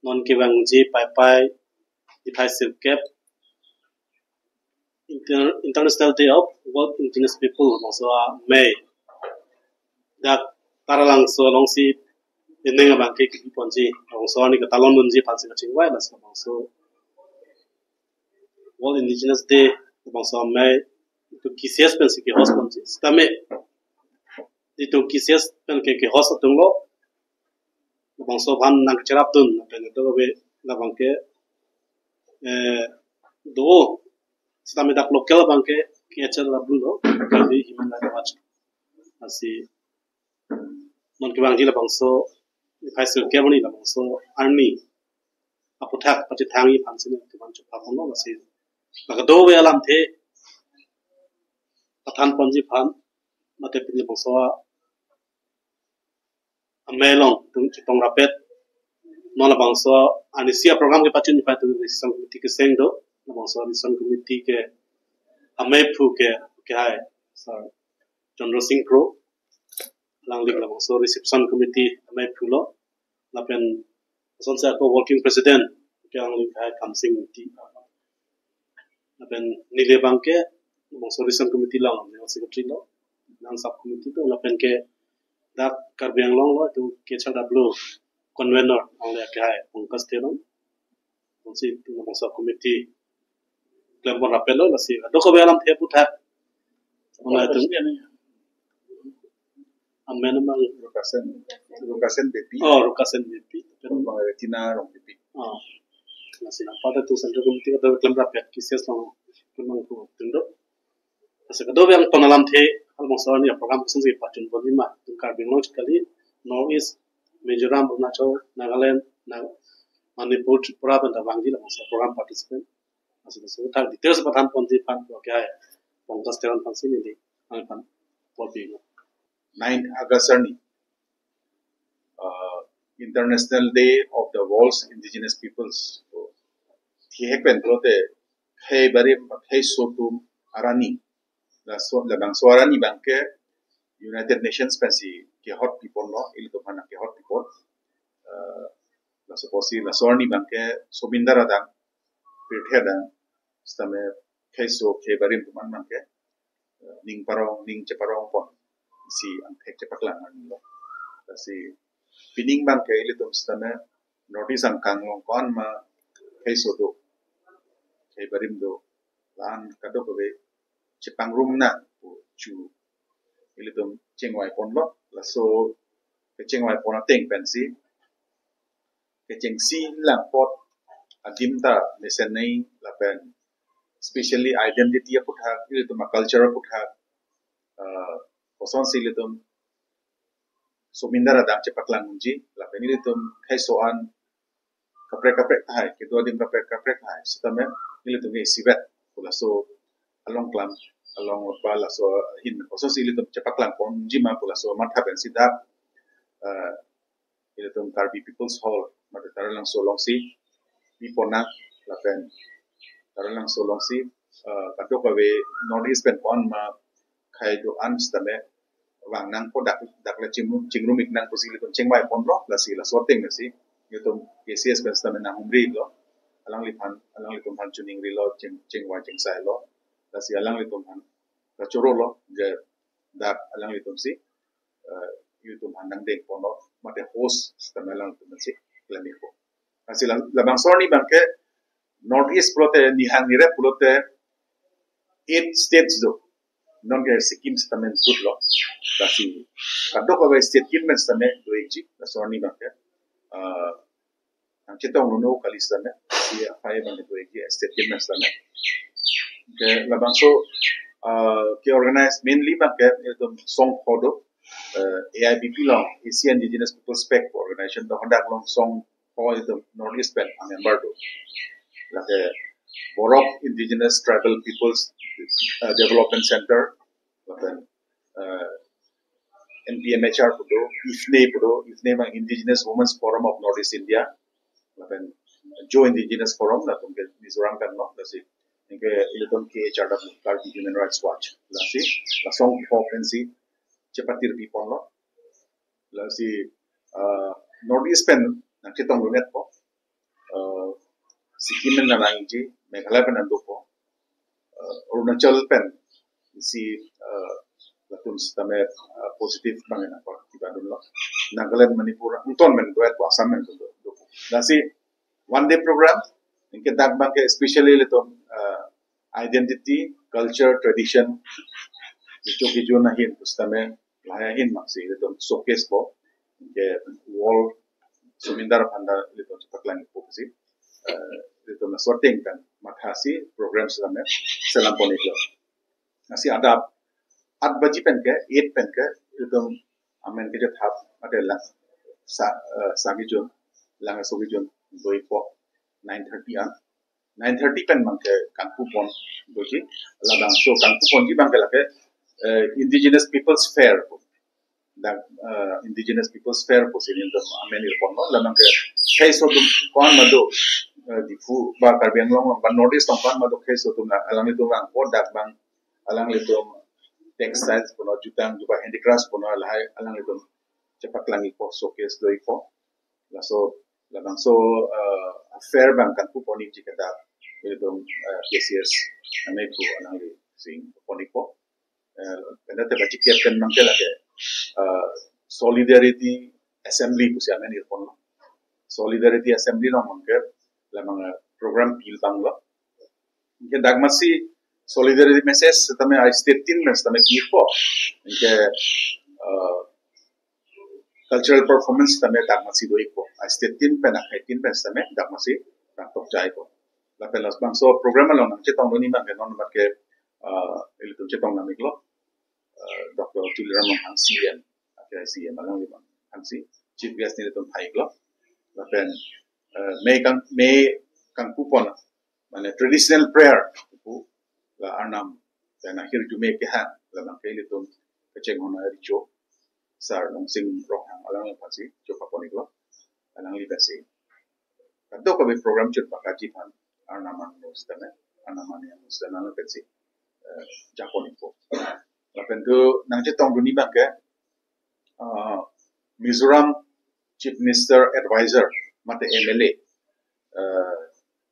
non ki wang ji pai if I still kept International Day of World Indigenous People also May dak taralang so long si ineng abang ke ki ponji also ni ka talon nun ji phansi ka chingwai las so World Indigenous Day also May to kisias pen si ki host ponji stame itu kisias pen ke host tunglo also ban nang cherap dun pen to be labang ke do stame dak local bangke ki achal labulo kali himan la watch asi non ki bangji la bangso phaisul kemani la bangso army aputhak pati thangi phansin ki bangcho phakono asi do we alam the pathan ponji phan mate pini bangso amelong tung chitong rapet non la bangso anisia program ke pachin pa tu sang committee ke seng do bangso sang committee ke ame phu ke hai sir Chandra Singh Pro lang lik la bangso reception committee ame phu lo la pen sonsa ko working president ke ang lik hai kam sing ti la pen nile bangke bangso reception committee lang ne secretary lo lang sub committee to la pen ke dak karbiang long lo tu ke chada blue convener ang le ke hai pangkas terong bangsi tu bangso committee klempon rapelo la si do ko belam the putha ona tu amen mang Rukasen BP rukasen BP pero Tina rong BP nasi pada tu central committee ka klem rapet kisias long kemang ko tindo asa ka do yang tonalam the al mosor ni program kusung si patun bonima tu karbing logically north east Mizoram Arunachal Nagaland Manipur Tripura dan Bangli la mosor program participant asa so thar details pathan ponji pan ko kya hai pongkas teran pan sin ni an pan pobi 9 August International Day of the World's Indigenous Peoples. Tiek pen prote hey bari hey sotum arani la bang suarani bangke United Nations pensi ke hot people no ili to mana ke hot people la suppose la suarani bangke sobindara dang pirthe dang stame hey so ke bari man bangke ning parong ning cheparong pon si ang thek chepaklang ani lo si pining bang ke ili tum stame notice ang kanglong kon ma hey so do hey barim do lan kado ko be chepang room na chu ili tum chengwai pon lo la so ke chengwai pon ateng pensi ke chengsi lang pot adim ta mesen nei la pen especially identity aputha ili tum culture aputha poson sili tum somindara dang chepaklang ji la pen ili tum kai soan kaprek hai ke do dim kaprek hai sitame ili tum sivet pula so along klam along pala so hin poson sili tum chepaklang pon ji ma pula so matha pen sida ili tum Karbi People's Hall mate taralang so long si pipona la pen taralang so long si kadok we notice pen pon ma khai do an stame wang nang po dak la chingrum ik nang posili tum chengwai pon lo la si la so teng si yutum KCS pen stame na humri lo alang li tum han chuning ri lo chengwai chengsai lo la si alang li tum han la choro lo je dak alang li tum si yutum han nang dek pon lo mate host stame alang tum si klami po asi la bang sorni bangke north east prote ni hang ni re prote 8 states do non ke Sikkim stamen tut lo dasi kadok ko state kitmen stamen do ekji la sorni bangke ang chitong no kali stamen si apai bang do ekji state kitmen stamen ke la bang so ke organize mainly bangke etum song photo AIPP long Asian Indigenous Peoples Spec organization do hondak long song for the north east pen member do la ke Borok Indigenous Tribal Peoples Development Center then NPMHR pudo IFNE mang Indigenous Women's Forum of Northeast India then Joe Indigenous Forum la tum ke Mizoram kan no la si ke ilatum ke HRW Karbi Human Rights Watch la si la song conference chepatir pi pon lo la si Northeast pen nang chitong lunet po Sikkim na lang ji Meghalaya pen ando po Arunachal pen isi latun stame positif bangen apa ibadun lo Nagaland Manipur unton men duet po Assam men do nasi one day program inke dagbang ke especially leton identity culture tradition itu kijun nahin stame layahin maksi leton showcase po inke wall sumindar panda leton paklang po kasi itu na sorting kan makasi program selama selam ponito nasi ada 8 baju pen ke 8 pen ke itu amen ke thap ada lah sagi jun lang sogi jun doi po 9:30 an 9:30 pen mang ke kangpu pon doji ladang so kangpu pon ji bang ke lake indigenous people's fair dan indigenous people's fair po sinin to amen ir pon ladang ke kai so dum kon mado difu ba karbiang long ba notice tong kon mado kai so tum alang itu bang po dak bang alang itu textiles puno jutang juga handicrafts puno lahai alang itu cepat langi po showcase doi po laso ladang so fair bang kan pu poni jika da itu KCS ame pu alang li sing poni po pada te baci captain mangkel ake solidarity assembly pu si amen irpon solidarity assembly no mangkel lamang program pil bang lo ke dagmasi solidarity message tame state team mes tame kipo ke cultural performance tame dagmasi doi po state team pena team pes tame dagmasi tak tok jai po la pelas bang so program lo nang chetong ni mang non mat ke itu chetong namik lo Dr. Tuliram Hansi and CM alang limang Hansi chief guest ni itu thai lo la pen may kang kupon mana traditional prayer la arnam dan akhir jume ke han la mang ke litum keceng hona richo sar nong sing rohang alang pasi coba ponik lo alang li basi kanto ko program chut pakaji pan arnaman no stame arnaman yang stana no pensi japonik po la pento nang chetong duni bang ke Mizoram Chief Minister Advisor mate MLA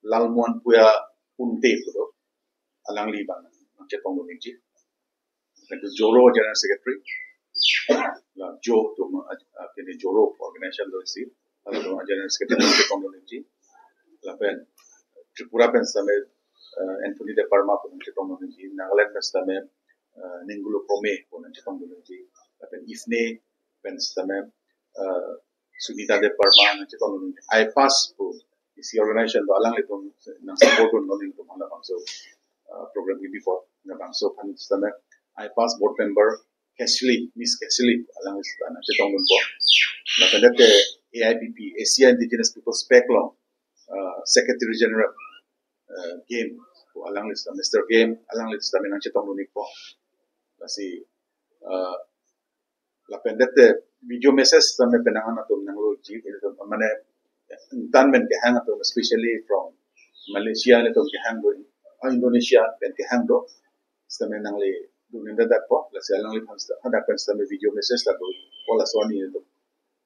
Lalmuan Puya Unte pudo alang li bang chetong duni ji pento Joro General Secretary la Jo to kene Joro organization do si ala to General Secretary chetong duni ji la pen Tripura pen same Anthony de Parma pun chetong duni ji Nagaland pen same Ningulo Prome pun chetong duni ji la pen Ifne pen same Sunita de Parma chetong duni I pass pun isi organization do alang itu nang support pun non itu mana bangso program ini before na bangso pan same I pass board member Cashley Miss Cashley alang istana chetong dun po na pendete AIPP Asia Indigenous Peoples Peclong Secretary General game po alang lista Mr. Game alang lista nang chetong dun po kasi la pendete video message same penangan atum nang logi itu mane tan men ke hang atum especially from Malaysia ne tom ke hang do Indonesia pen ke hang do same nang le duninda dat po la sialang li pans ada pen same video message ta do wala soni itu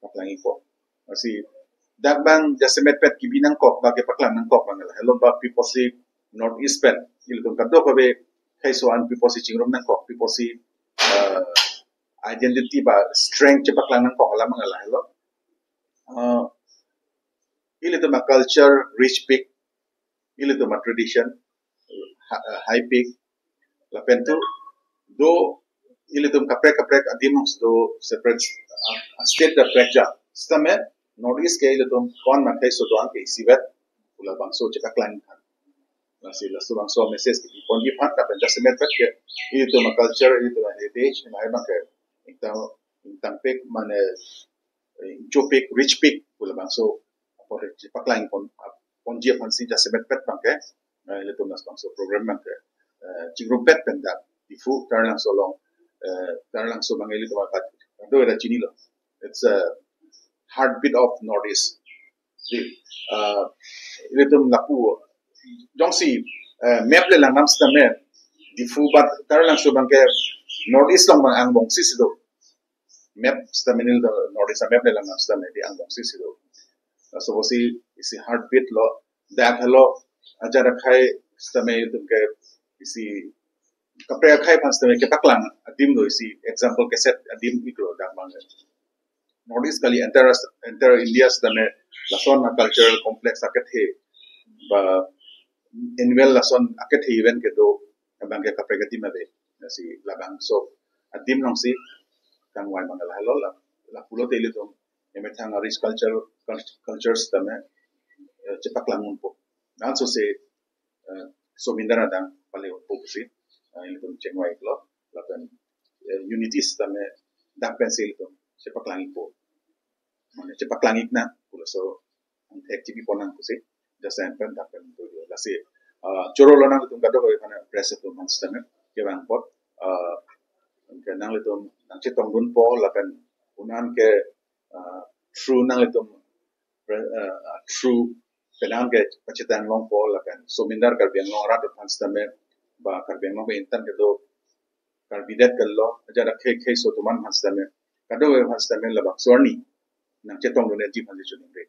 paklangi po kasi dagbang jasemet pet kibinang kok bagi paklang nang kok bangala hello ba people si north east pen ilum kaddo ko be kaiso an people si chingrom nang kok people si identity ba strength cepak lang nang kok ala mangala hello ilito ma culture rich peak ilito ma tradition high peak la pentu do ilito kaprek adimos do separate state da preja stame north east ke ilito kon man kaiso do an ke sibat ula bangso cepak lang kan nasi lasu bangso message ki ponji pat ta penja semet pet ke ilito ma culture ilito ma heritage na ai bang ke intang pek mana jopek rich pek pula bangso por cepak lang ponji pansi ja semet pet bang ke ilito mas bangso program bang ke cingrum pet penda difu tarlang solong tarlang so bang ilito makat do era chinilo it's a heartbeat of northeast ilito lapu jongsi map le lang nam stame difu bat tarlang so bang ke northeast long bang ang bong sisido map staminil northeast map le lang nam stame di ang bong sisido so bosi isi heartbeat lo dak halo ajar khai stame tum ke isi kapre khai pas stame ke paklang adim do isi example ke set adim ikro dak mang Northeast kali enter India stame lason na cultural complex aket he ba annual lason aket he event ke do abang ke kapre gati mabe si labang so adim nong si kang wai mangal halo la pulo tele to emetang rich cultures stame cepak langun po nan so se so mindara dang pale po si ini tum chengwai lo lapan unity stame dak pensil to cepak langit po mana cepak langit na pulo so ang activity po nang kusi jasa empen dapen to la se choro lo nang tum kado ko kana press to man stame ke bang pot ke nang le tum nang chetong gun po lapan unan ke true nang le tum true penang ke pacitan long po lakan so mindar kar biang long rat pan stame ba kar biang long intan ke do kar bidet ke lo aja ke so tuman pan stame kado we pan stame la bak sorni nang chetong do ne ji pan ji chuning re